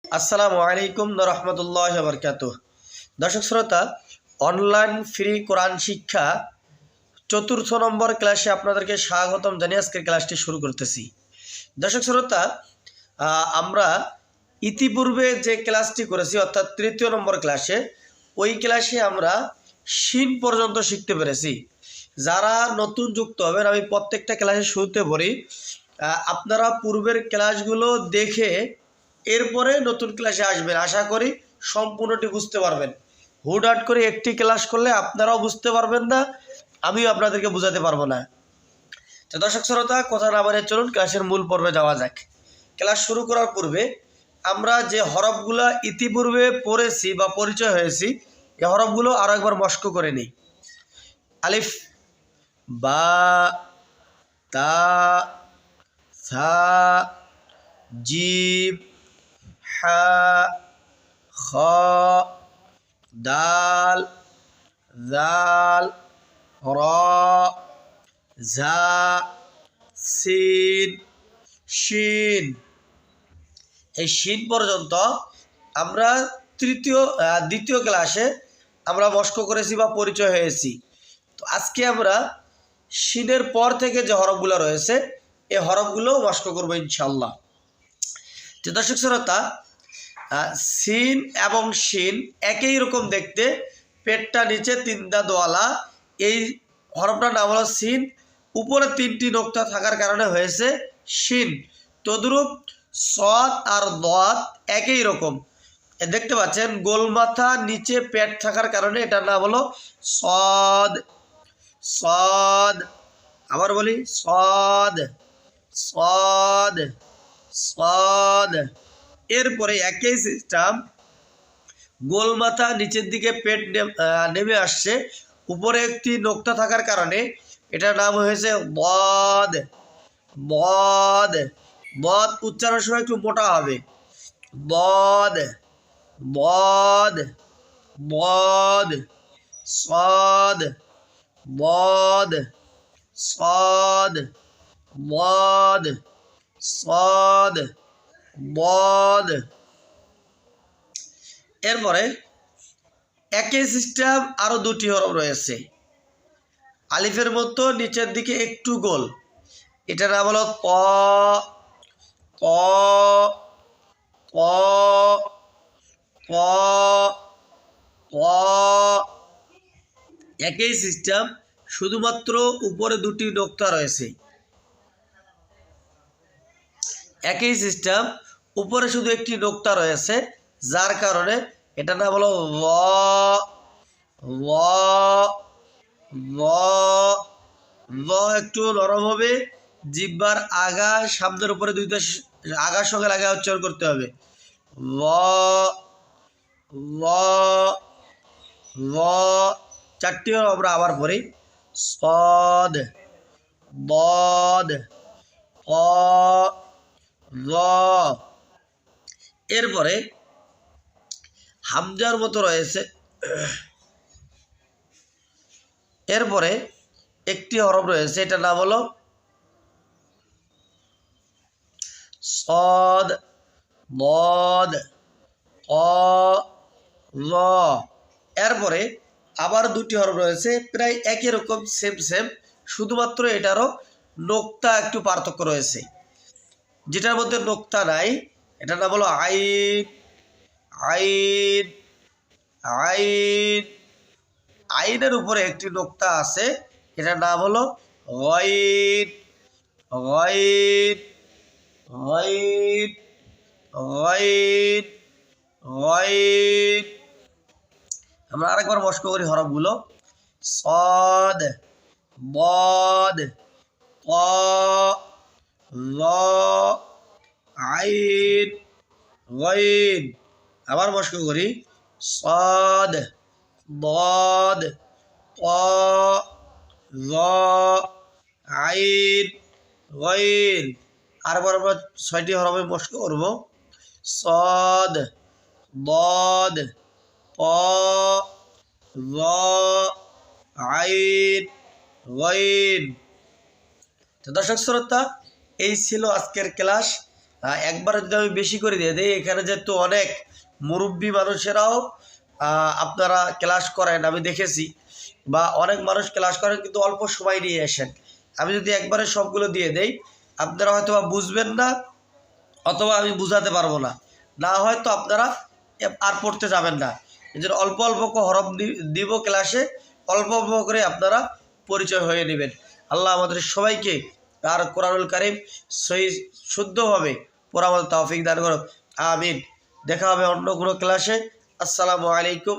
আসসালামু আলাইকুম রহমতুল্লাহ বরকাতুহ। দর্শক শ্রোতা, অনলাইন ফ্রি কোরআন শিক্ষা চতুর্থ নম্বর ক্লাসে আপনাদেরকে স্বাগতম জানিয়ে আজকের ক্লাসটি শুরু করতেছি। দর্শক শ্রোতা, আমরা ইতিপূর্বে যে ক্লাসটি করেছি অর্থাৎ তৃতীয় নম্বর ক্লাসে, ওই ক্লাসে আমরা শিন পর্যন্ত শিখতে পেরেছি। যারা নতুন যুক্ত হবেন, আমি প্রত্যেকটা ক্লাসে শুরুতে বলি, আপনারা পূর্বের ক্লাসগুলো দেখে এরপরে নতুন ক্লাসে আসবেন। আশা করি সম্পূর্ণটি বুঝতে পারবেন। হুটহাট করে একটি ক্লাস করলে আপনারাও বুঝতে পারবেন না, আমিও আপনাদেরকে বোঝাতে পারবো না। তো দর্শক শ্রোতা, কথা না বলে চলুন ক্লাসের মূল পর্বে যাওয়া যাক। ক্লাস শুরু করার পূর্বে আমরা যে হরফগুলো ইতিপূর্বে পড়েছি বা পরিচয় হয়েছি, এই হরফগুলো আরও একবার মস্ক করে নিই। আলিফ, বা, তা, সা, জিম, হা, খ, দাল, জাল, র, ঝা, সিন, শিন। এই শিন পর্যন্ত আমরা দ্বিতীয় ক্লাসে আমরা মস্ক করেছি বা পরিচয় হয়েছি। তো আজকে আমরা শিনের পর থেকে যে হরফগুলো রয়েছে এই হরফগুলো মস্ক করবো ইনশাল্লাহ। তো দর্শক শ্রোতা, সিন এবং শিন একই রকম দেখতে, পেটটা নিচে তিন দাঁতওয়ালা। এই হরফটার নাম হলো সিন, উপরে তিনটি নোক্তা থাকার কারণে হয়েছে শিন। তদ্রূপ সদ আর দত একই রকম দেখতে পাচ্ছেন, গোলমাথা নিচে পেট থাকার কারণে এটার নাম হলো সদ। সদ, আবার বলি, সদ, সদ, সদ। এরপরে একই সিস্টেম, গোলমাথা নিচের দিকে পেট নেমে আসছে, উপরে একটি নোক্তা থাকার কারণে এটার নাম হয়েছে বদ। বদ, বদ উচ্চারণের সময় একটু মোটা হবে। বদ, বদ, বদ, সদ, বদ, সদ, বদ, সদ, বদ। এরপরে একই সিস্টেম আরও দুটি হরফ রয়েছে। আলিফের মতো নিচের দিকে একটু গোল, এটার নাম হলো ত। ত, ত, ত, ত। একই সিস্টেম, শুধুমাত্র উপরে দুটি নোক্তা রয়েছে। একই সিস্টেম, উপরে শুধু একটি নোক্তা রয়েছে, যার কারণে এটা নাম হলো ল। ল, ল, ল একটু নরম হবে, জিহ্বার আগা সামনের উপরে দুইটা আগার সঙ্গে লাগা উচ্চারণ করতে হবে। ল, ল, ল। চারটি আমরা আবার পড়ি, সদ, বদ, ক, র। এরপরে হামজার মতো রয়েছে। এরপরে একটি হরফ রয়েছে, এটার নাম হলো সদ, বদ, ক, র। এরপরে আবার দুটি হরফ রয়েছে, প্রায় একই রকম, সেম, শুধুমাত্র এটারও নোক্তা একটু পার্থক্য রয়েছে। যেটার মধ্যে নোক্তা নাই এটার নাম হলো আইন। আইন, আইন। আইনের উপরে একটি নোক্তা আছে, এটার নাম হলো গইন। গইন, গইন, গইন, গইন। আমরা আরেকবার মস্ক করি হরফগুলো। সদ, বদ, ক, র, আইন, গইন। আবার মস্ক করি, সদ, বদ, ক, র, আইন, গইন। আরবার আমরা 6টি হরফে মস্ক করব। সদ, বদ, ক, র, আইন, গইন। তো দর্শক শ্রোতা, এই ছিল আজকের ক্লাস। একবারে যদি আমি বেশি করে দিয়ে দিই, এখানে যেহেতু অনেক মুরব্বী মানুষেরাও আপনারা ক্লাস করেন আমি দেখেছি, বা অনেক মানুষ ক্লাস করেন কিন্তু অল্প সময় নিয়ে আসেন। আমি যদি একবারে সবগুলো দিয়ে দেই, আপনারা হয়তো বা বুঝবেন না, অথবা আমি বুঝাতে পারবো না, না হয়তো আপনারা আর পড়তে যাবেন না। এই জন্য অল্প অল্প হরফ দিব ক্লাসে, অল্প অল্প করে আপনারা পরিচয় হয়ে নেবেন। আল্লাহ আমাদের সবাইকে আর কোরআনুল কারীম সহি শুদ্ধভাবে পড়া আমাদের তৌফিক দান করুন। আমিন। দেখা হবে অন্য কোনো ক্লাসে। আসসালামু আলাইকুম।